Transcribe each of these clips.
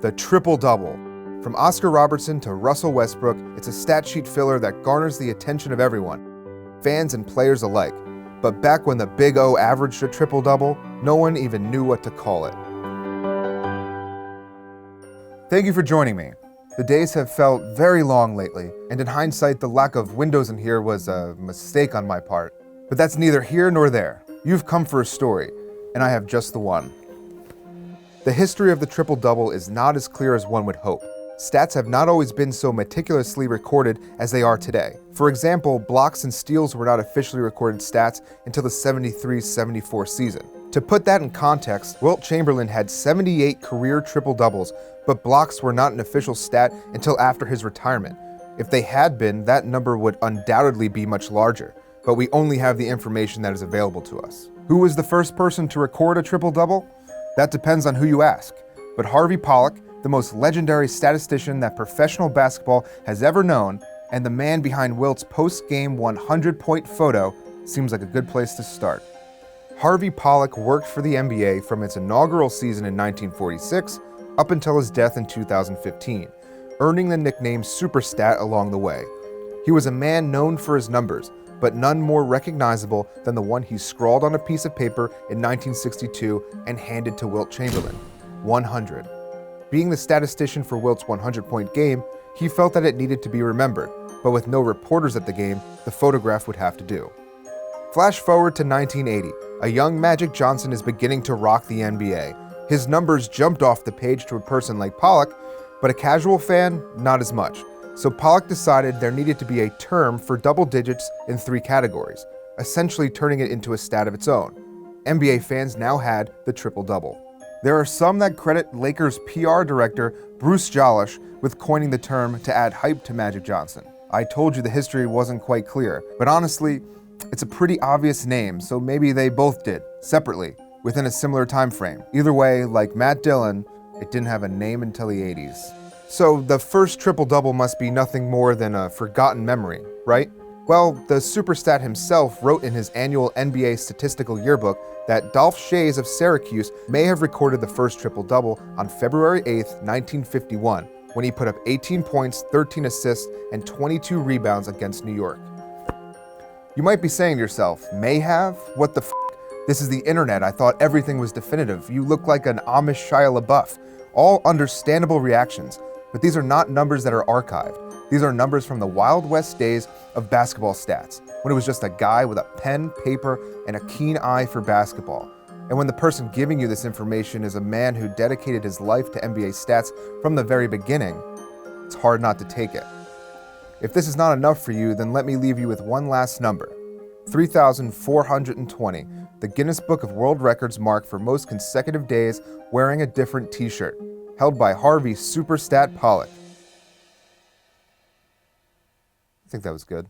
The triple-double. From Oscar Robertson to Russell Westbrook, it's a stat sheet filler that garners the attention of everyone, fans and players alike. But back when the Big O averaged a triple-double, no one even knew what to call it. Thank you for joining me. The days have felt very long lately, and in hindsight, the lack of windows in here was a mistake on my part. But that's neither here nor there. You've come for a story, and I have just the one. The history of the triple-double is not as clear as one would hope. Stats have not always been so meticulously recorded as they are today. For example, blocks and steals were not officially recorded stats until the 73-74 season. To put that in context, Wilt Chamberlain had 78 career triple-doubles, but blocks were not an official stat until after his retirement. If they had been, that number would undoubtedly be much larger, but we only have the information that is available to us. Who was the first person to record a triple-double? That depends on who you ask, but Harvey Pollock, the most legendary statistician that professional basketball has ever known, and the man behind Wilt's post-game 100-point photo, seems like a good place to start. Harvey Pollock worked for the NBA from its inaugural season in 1946 up until his death in 2015, earning the nickname Superstat along the way. He was a man known for his numbers, but none more recognizable than the one he scrawled on a piece of paper in 1962 and handed to Wilt Chamberlain: 100. Being the statistician for Wilt's 100-point game, he felt that it needed to be remembered, but with no reporters at the game, the photograph would have to do. Flash forward to 1980. A young Magic Johnson is beginning to rock the NBA. His numbers jumped off the page to a person like Pollock, but a casual fan, not as much. So Pollock decided there needed to be a term for double digits in 3 categories, essentially turning it into a stat of its own. NBA fans now had the triple-double. There are some that credit Lakers PR director Bruce Jolish with coining the term to add hype to Magic Johnson. I told you the history wasn't quite clear, but honestly, it's a pretty obvious name, so maybe they both did, separately, within a similar time frame. Either way, like Matt Dillon, it didn't have a name until the 80s. So the first triple-double must be nothing more than a forgotten memory, right? Well, the superstat himself wrote in his annual NBA statistical yearbook that Dolph Schayes of Syracuse may have recorded the first triple-double on February 8, 1951, when he put up 18 points, 13 assists, and 22 rebounds against New York. You might be saying to yourself, may have? What the f***? This is the internet. I thought everything was definitive. You look like an Amish Shia LaBeouf. All understandable reactions, but these are not numbers that are archived. These are numbers from the Wild West days of basketball stats, when it was just a guy with a pen, paper, and a keen eye for basketball. And when the person giving you this information is a man who dedicated his life to NBA stats from the very beginning, it's hard not to take it. If this is not enough for you, then let me leave you with one last number: 3,420, the Guinness Book of World Records mark for most consecutive days wearing a different t-shirt, held by Harvey Superstat Pollock. I think that was good.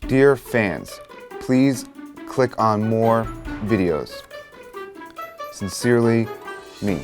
Dear fans, please click on more videos. Sincerely, me.